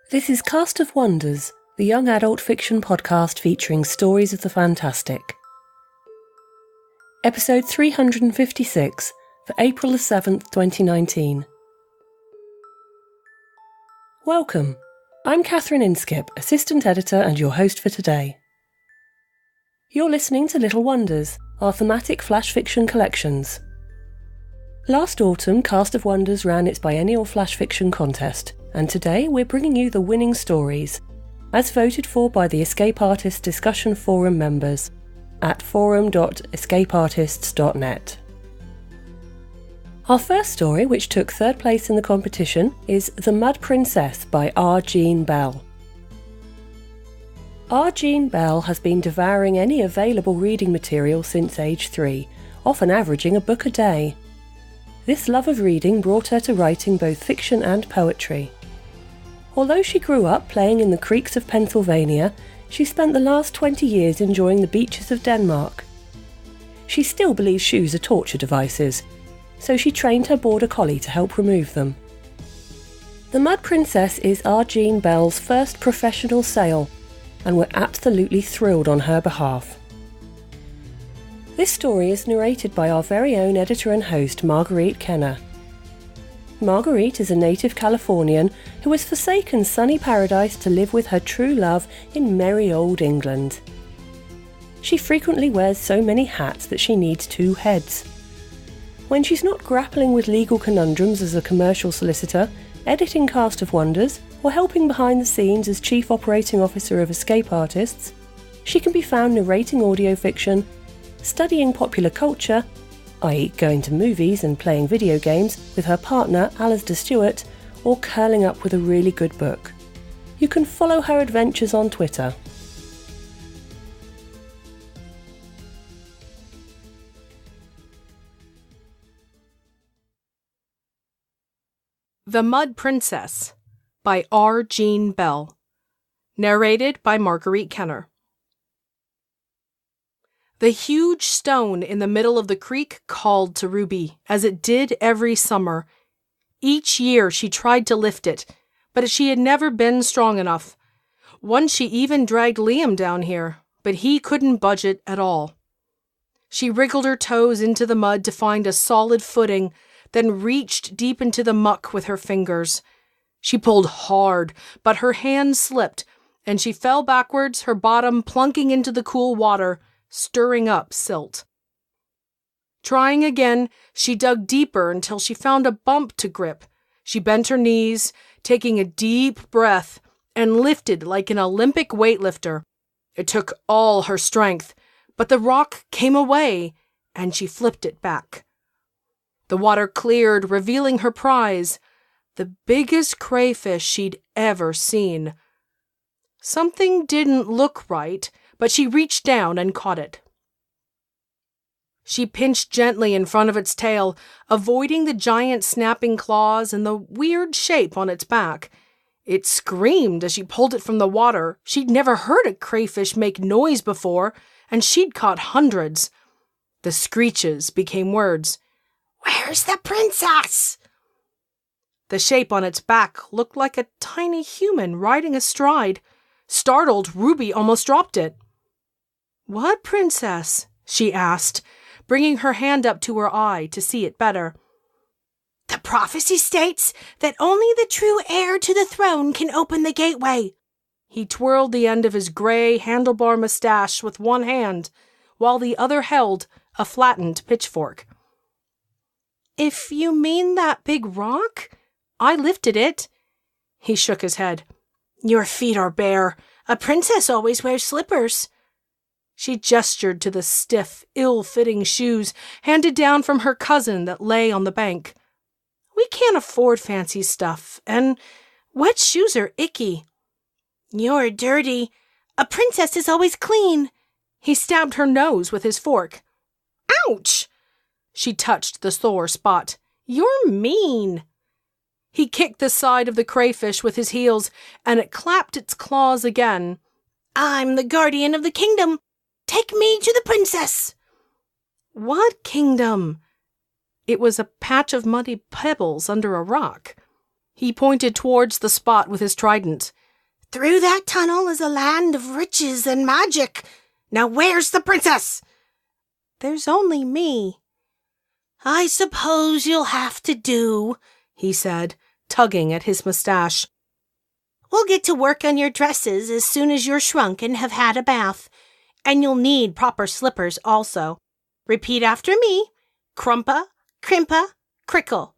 This is Cast of Wonders, the young adult fiction podcast featuring stories of the fantastic. Episode 356 for April the 7th, 2019. Welcome. I'm Catherine Inskip, Assistant Editor and your host for today. You're listening to Little Wonders, our thematic flash fiction collections. Last autumn, Cast of Wonders ran its biennial flash fiction contest, and today we're bringing you the winning stories, as voted for by the Escape Artists Discussion Forum members at forum.escapeartists.net. Our first story, which took third place in the competition, is The Mud Princess by R. Jean Bell. R. Jean Bell has been devouring any available reading material since age 3, often averaging a book a day. This love of reading brought her to writing both fiction and poetry. Although she grew up playing in the creeks of Pennsylvania, she spent the last 20 years enjoying the beaches of Denmark. She still believes shoes are torture devices, so she trained her border collie to help remove them. The Mud Princess is R. Jean Bell's first professional sale, and we're absolutely thrilled on her behalf. This story is narrated by our very own editor and host, Marguerite Kenner. Marguerite is a native Californian who has forsaken sunny paradise to live with her true love in merry old England. She frequently wears so many hats that she needs 2 heads. When she's not grappling with legal conundrums as a commercial solicitor, editing Cast of Wonders, or helping behind the scenes as Chief Operating Officer of Escape Artists, she can be found narrating audio fiction, studying popular culture, i.e. going to movies and playing video games with her partner Alasdair Stewart, or curling up with a really good book. You can follow her adventures on Twitter. The Mud Princess by R. Jean Bell. Narrated by Marguerite Kenner. The huge stone in the middle of the creek called to Ruby, as it did every summer. Each year she tried to lift it, but she had never been strong enough. Once she even dragged Liam down here, but he couldn't budge it at all. She wriggled her toes into the mud to find a solid footing, then reached deep into the muck with her fingers. She pulled hard, but her hand slipped, and she fell backwards, her bottom plunking into the cool water, stirring up silt. Trying again, she dug deeper until she found a bump to grip. She bent her knees, taking a deep breath, and lifted like an Olympic weightlifter. It took all her strength, but the rock came away, and she flipped it back. The water cleared, revealing her prize, the biggest crayfish she'd ever seen. Something didn't look right, but she reached down and caught it. She pinched gently in front of its tail, avoiding the giant snapping claws and the weird shape on its back. It screamed as she pulled it from the water. She'd never heard a crayfish make noise before, and she'd caught hundreds. The screeches became words. "Where's the princess?" The shape on its back looked like a tiny human riding astride. Startled, Ruby almost dropped it. "What princess?" she asked, bringing her hand up to her eye to see it better. "The prophecy states that only the true heir to the throne can open the gateway." He twirled the end of his gray handlebar mustache with one hand, while the other held a flattened pitchfork. "If you mean that big rock, I lifted it." He shook his head. "Your feet are bare. A princess always wears slippers." She gestured to the stiff, ill-fitting shoes handed down from her cousin that lay on the bank. "We can't afford fancy stuff, and wet shoes are icky." "You're dirty. A princess is always clean." He stabbed her nose with his fork. "Ouch!" She touched the sore spot. "You're mean." He kicked the side of the crayfish with his heels, and it clapped its claws again. "I'm the guardian of the kingdom. Take me to the princess." "What kingdom?" It was a patch of muddy pebbles under a rock. He pointed towards the spot with his trident. Through that tunnel is a land of riches and magic. Now where's the princess? There's only me. I suppose you'll have to do, he said, tugging at his mustache. We'll get to work on your dresses as soon as you're shrunk and have had a bath. And you'll need proper slippers also. Repeat after me. Crumpa, crimpa, crickle.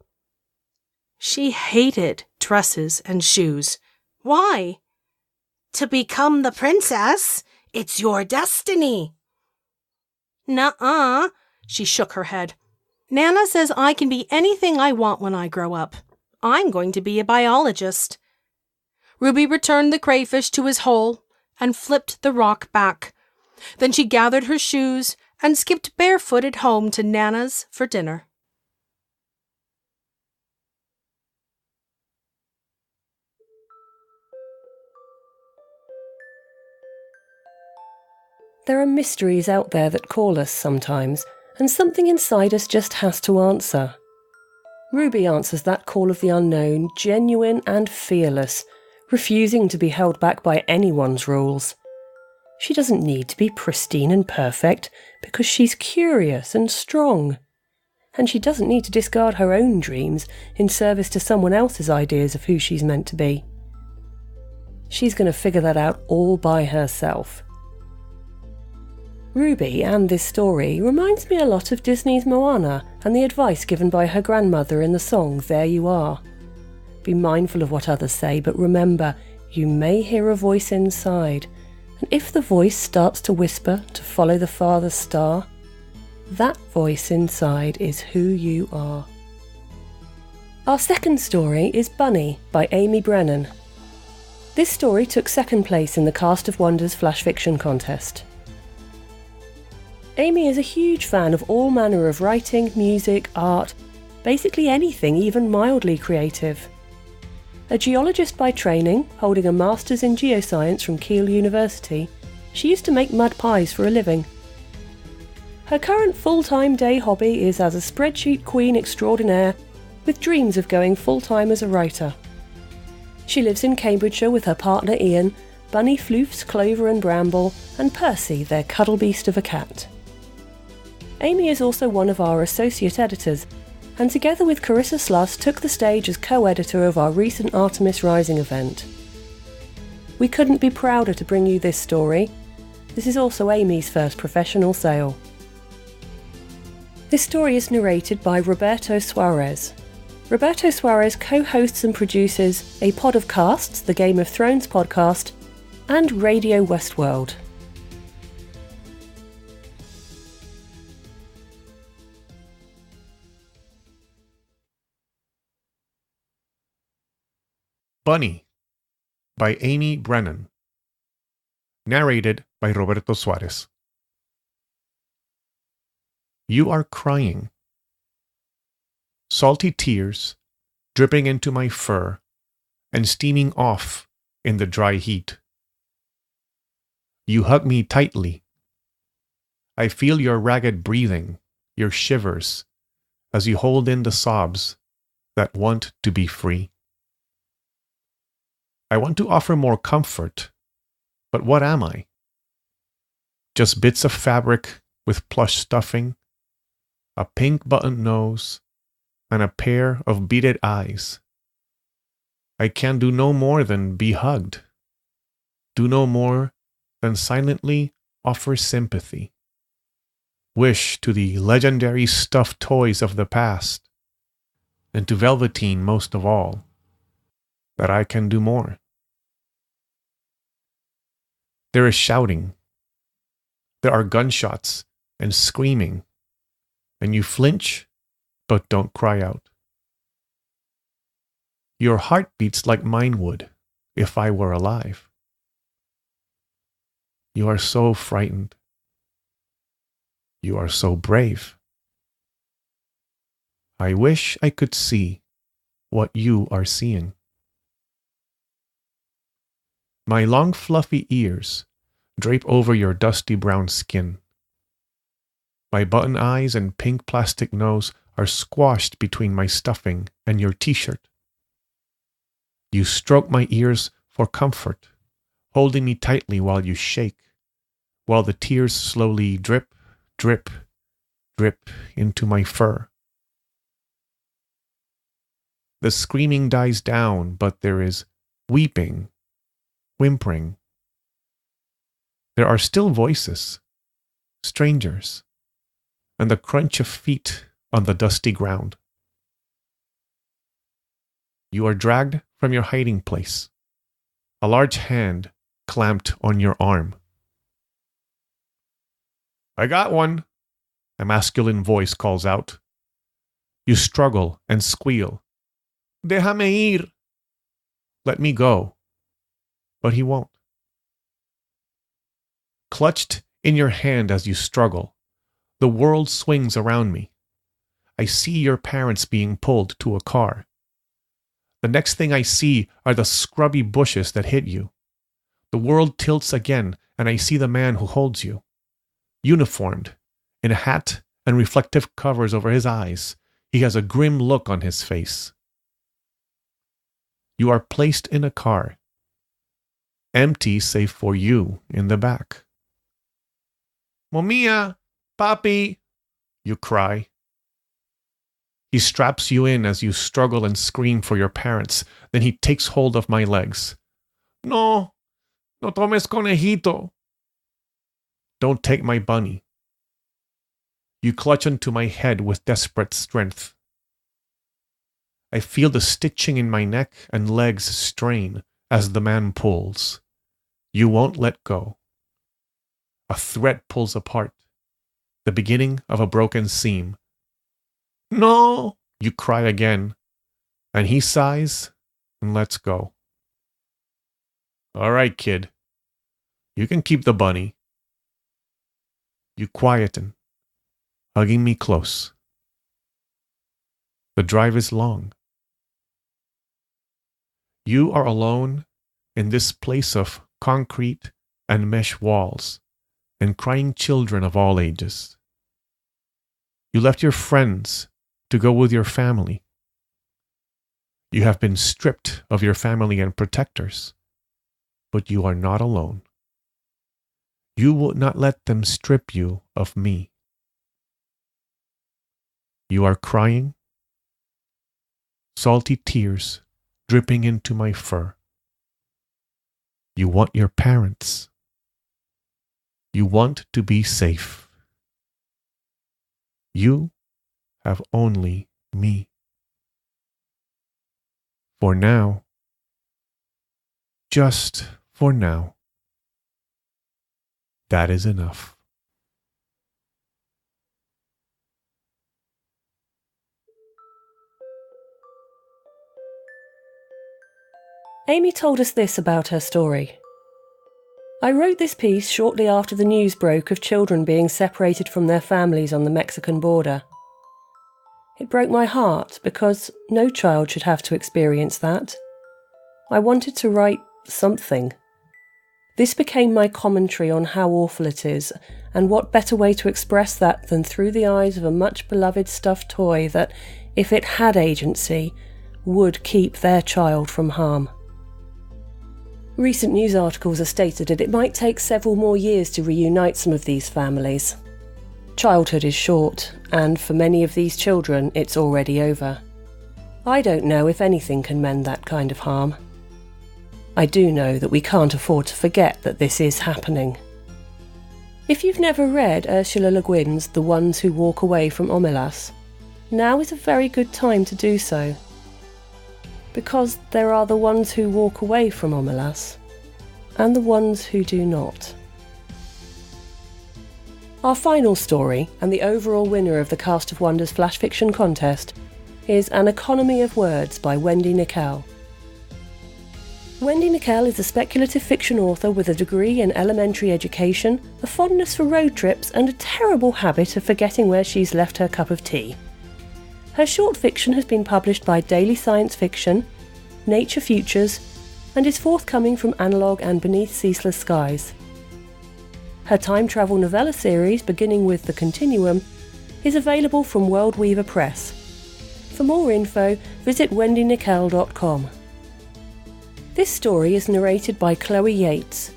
She hated dresses and shoes. Why? To become the princess, it's your destiny. Nuh-uh, she shook her head. Nana says I can be anything I want when I grow up. I'm going to be a biologist. Ruby returned the crayfish to his hole and flipped the rock back. Then she gathered her shoes and skipped barefooted home to Nana's for dinner. There are mysteries out there that call us sometimes, and something inside us just has to answer. Ruby answers that call of the unknown, genuine and fearless, refusing to be held back by anyone's rules. She doesn't need to be pristine and perfect because she's curious and strong. And she doesn't need to discard her own dreams in service to someone else's ideas of who she's meant to be. She's going to figure that out all by herself. Ruby and this story reminds me a lot of Disney's Moana and the advice given by her grandmother in the song There You Are. Be mindful of what others say, but remember, you may hear a voice inside, and if the voice starts to whisper to follow the farthest star, that voice inside is who you are. Our second story is Bunny by Amy Brennan. This story took second place in the Cast of Wonders Flash Fiction contest. Amy is a huge fan of all manner of writing, music, art, basically anything even mildly creative. A geologist by training, holding a master's in geoscience from Keele University, she used to make mud pies for a living. Her current full-time day hobby is as a spreadsheet queen extraordinaire, with dreams of going full-time as a writer. She lives in Cambridgeshire with her partner Ian, Bunny Floofs, Clover and Bramble, and Percy, their cuddle beast of a cat. Amy is also one of our associate editors, and together with Carissa Sluss took the stage as co-editor of our recent Artemis Rising event. We couldn't be prouder to bring you this story. This is also Amy's first professional sale. This story is narrated by Roberto Suarez. Roberto Suarez co-hosts and produces A Pod of Casts, the Game of Thrones podcast, and Radio Westworld. Bunny by Amy Brennan. Narrated by Roberto Suarez. You are crying. Salty tears dripping into my fur and steaming off in the dry heat. You hug me tightly. I feel your ragged breathing, your shivers, as you hold in the sobs that want to be free. I want to offer more comfort, but what am I? Just bits of fabric with plush stuffing, a pink buttoned nose, and a pair of beaded eyes. I can do no more than be hugged, do no more than silently offer sympathy. Wish to the legendary stuffed toys of the past, and to Velveteen most of all, that I can do more. There is shouting. There are gunshots and screaming, and you flinch, but don't cry out. Your heart beats like mine would if I were alive. You are so frightened. You are so brave. I wish I could see what you are seeing. My long fluffy ears drape over your dusty brown skin. My button eyes and pink plastic nose are squashed between my stuffing and your t-shirt. You stroke my ears for comfort, holding me tightly while you shake, while the tears slowly drip, drip, drip into my fur. The screaming dies down, but there is weeping, whimpering. There are still voices, strangers, and the crunch of feet on the dusty ground. You are dragged from your hiding place, a large hand clamped on your arm. "I got one," a masculine voice calls out. You struggle and squeal. "Déjame ir." Let me go. But he won't. Clutched in your hand as you struggle, the world swings around me. I see your parents being pulled to a car. The next thing I see are the scrubby bushes that hit you. The world tilts again, and I see the man who holds you. Uniformed, in a hat and reflective covers over his eyes, he has a grim look on his face. You are placed in a car, empty save for you in the back. "Momia, papi," you cry. He straps you in as you struggle and scream for your parents. Then he takes hold of my legs. "No, no tomes conejito." Don't take my bunny. You clutch onto my head with desperate strength. I feel the stitching in my neck and legs strain as the man pulls. You won't let go. A thread pulls apart, the beginning of a broken seam. "No," you cry again, and he sighs and lets go. "All right, kid. You can keep the bunny." You quieten, hugging me close. The drive is long. You are alone in this place of concrete and mesh walls and crying children of all ages. You left your friends to go with your family. You have been stripped of your family and protectors, but you are not alone. You will not let them strip you of me. You are crying, salty tears dripping into my fur. You want your parents. You want to be safe. You have only me. For now, just for now, that is enough. Amy told us this about her story. I wrote this piece shortly after the news broke of children being separated from their families on the Mexican border. It broke my heart because no child should have to experience that. I wanted to write something. This became my commentary on how awful it is, and what better way to express that than through the eyes of a much beloved stuffed toy that, if it had agency, would keep their child from harm. Recent news articles have stated that it might take several more years to reunite some of these families. Childhood is short, and for many of these children it's already over. I don't know if anything can mend that kind of harm. I do know that we can't afford to forget that this is happening. If you've never read Ursula Le Guin's The Ones Who Walk Away from Omelas, now is a very good time to do so. Because there are the ones who walk away from Omelas, and the ones who do not. Our final story, and the overall winner of the Cast of Wonders Flash Fiction Contest, is An Economy of Words by Wendy Nickel. Wendy Nickel is a speculative fiction author with a degree in elementary education, a fondness for road trips, and a terrible habit of forgetting where she's left her cup of tea. Her short fiction has been published by Daily Science Fiction, Nature Futures, and is forthcoming from Analog and Beneath Ceaseless Skies. Her time travel novella series, beginning with The Continuum, is available from World Weaver Press. For more info, visit wendynickel.com. This story is narrated by Chloe Yates.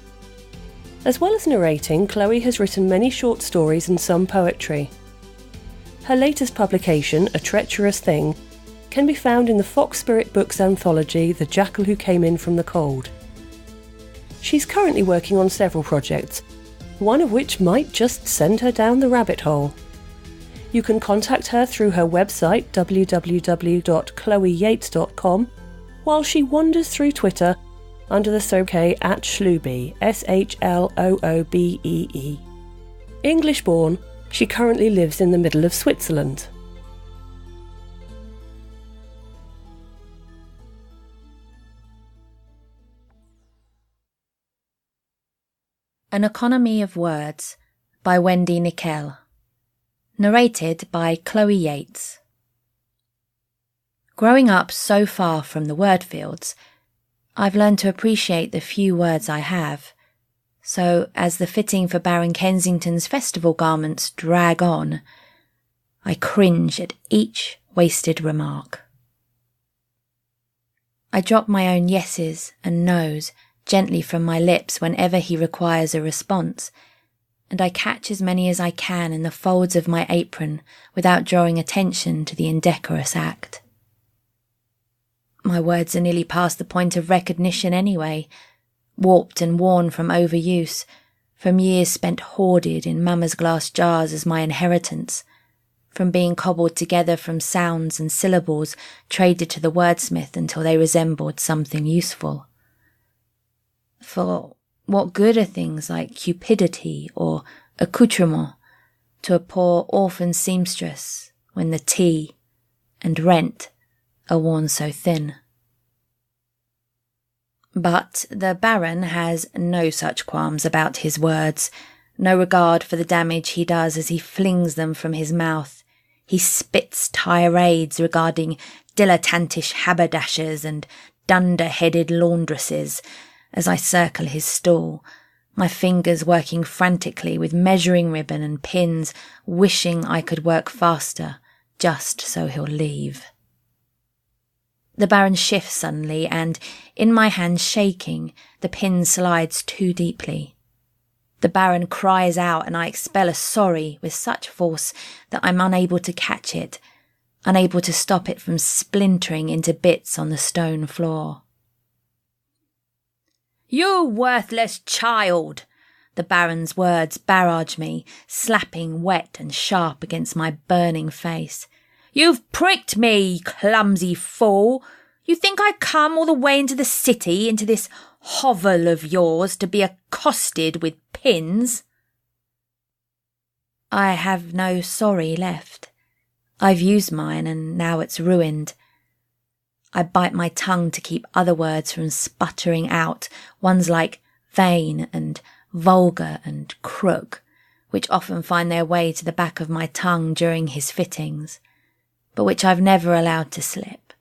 As well as narrating, Chloe has written many short stories and some poetry. Her latest publication, A Treacherous Thing, can be found in the Fox Spirit Books anthology The Jackal Who Came In From the Cold. She's currently working on several projects, one of which might just send her down the rabbit hole. You can contact her through her website www.chloeyates.com while she wanders through Twitter under the sobriquet @Shloobee, SHLOOBEE. English-born, she currently lives in the middle of Switzerland. An Economy of Words by Wendy Nickel. Narrated by Chloe Yates. Growing up so far from the word fields, I've learned to appreciate the few words I have. So, as the fitting for Baron Kensington's festival garments drag on, I cringe at each wasted remark. I drop my own yeses and nos gently from my lips whenever he requires a response, and I catch as many as I can in the folds of my apron without drawing attention to the indecorous act. My words are nearly past the point of recognition anyway, warped and worn from overuse, from years spent hoarded in Mama's glass jars as my inheritance, from being cobbled together from sounds and syllables traded to the wordsmith until they resembled something useful. For what good are things like cupidity or accoutrement to a poor orphan seamstress when the tea and rent are worn so thin? But the Baron has no such qualms about his words, no regard for the damage he does as he flings them from his mouth. He spits tirades regarding dilettantish haberdashers and dunder-headed laundresses as I circle his stall, my fingers working frantically with measuring ribbon and pins, wishing I could work faster, just so he'll leave. The Baron shifts suddenly, and, in my hand shaking, the pin slides too deeply. The Baron cries out, and I expel a sorry with such force that I'm unable to catch it, unable to stop it from splintering into bits on the stone floor. "You worthless child!" The Baron's words barrage me, slapping wet and sharp against my burning face. "You've pricked me, clumsy fool! You think I come all the way into the city, into this hovel of yours, to be accosted with pins?" I have no sorry left. I've used mine, and now it's ruined. I bite my tongue to keep other words from sputtering out, ones like vain and vulgar and crook, which often find their way to the back of my tongue during his fittings, but which I've never allowed to slip.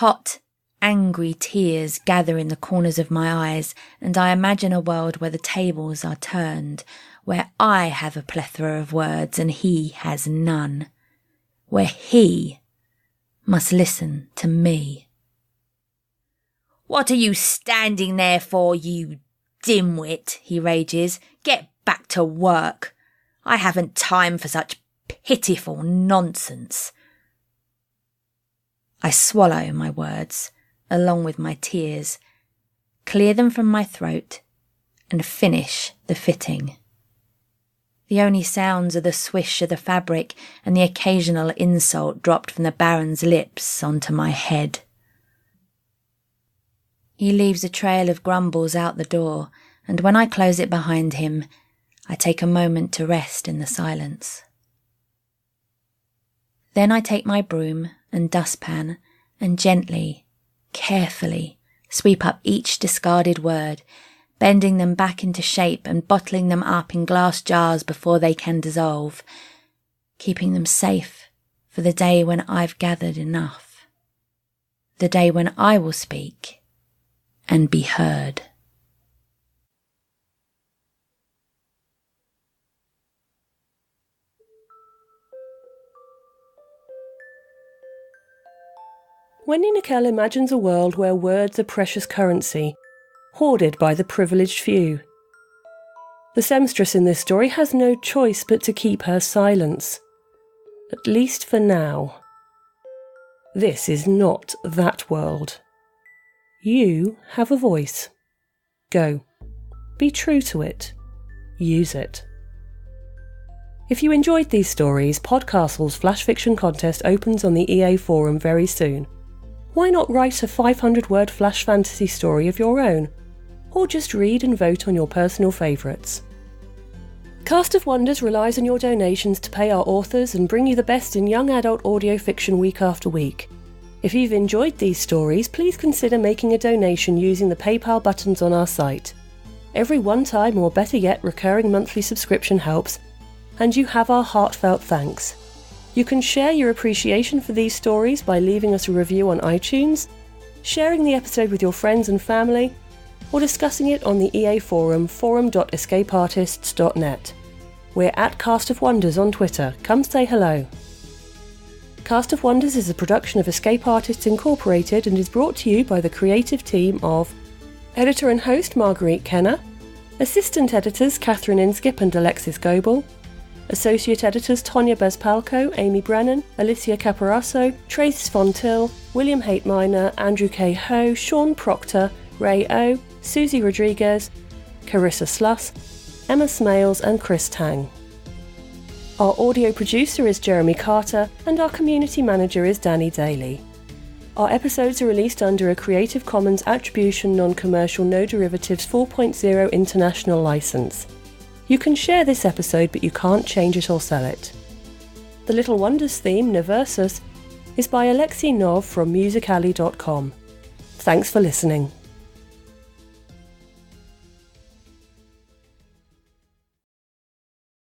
Hot, angry tears gather in the corners of my eyes, and I imagine a world where the tables are turned, where I have a plethora of words and he has none, where he must listen to me. "What are you standing there for, you dimwit?" he rages. "Get back to work. I haven't time for such pitiful nonsense." I swallow my words, along with my tears, clear them from my throat, and finish the fitting. The only sounds are the swish of the fabric and the occasional insult dropped from the Baron's lips onto my head. He leaves a trail of grumbles out the door, and when I close it behind him, I take a moment to rest in the silence. Then I take my broom and dustpan and gently, carefully sweep up each discarded word, bending them back into shape and bottling them up in glass jars before they can dissolve, keeping them safe for the day when I've gathered enough, the day when I will speak and be heard. Wendy Nickel imagines a world where words are precious currency, hoarded by the privileged few. The seamstress in this story has no choice but to keep her silence, at least for now. This is not that world. You have a voice. Go. Be true to it. Use it. If you enjoyed these stories, Podcastle's Flash Fiction contest opens on the EA Forum very soon. Why not write a 500-word Flash fantasy story of your own? Or just read and vote on your personal favourites. Cast of Wonders relies on your donations to pay our authors and bring you the best in young adult audio fiction week after week. If you've enjoyed these stories, please consider making a donation using the PayPal buttons on our site. Every one-time or better yet recurring monthly subscription helps, and you have our heartfelt thanks. You can share your appreciation for these stories by leaving us a review on iTunes, sharing the episode with your friends and family, or discussing it on the EA Forum, forum.escapeartists.net. We're at Cast of Wonders on Twitter. Come say hello. Cast of Wonders is a production of Escape Artists Incorporated and is brought to you by the creative team of editor and host Marguerite Kenner, assistant editors Catherine Inskip and Alexis Goebel, associate editors Tonya Bezpalko, Amy Brennan, Alicia Caparasso, Trace Von Till, William Haight Minor, Andrew K. Ho, Sean Proctor, Ray O, Susie Rodriguez, Carissa Sluss, Emma Smales and Chris Tang. Our audio producer is Jeremy Carter and our community manager is Danny Daly. Our episodes are released under a Creative Commons Attribution Non-Commercial No Derivatives 4.0 International License. You can share this episode but you can't change it or sell it. The Little Wonders theme, Neversus, is by Alexei Nov from musicalley.com. Thanks for listening.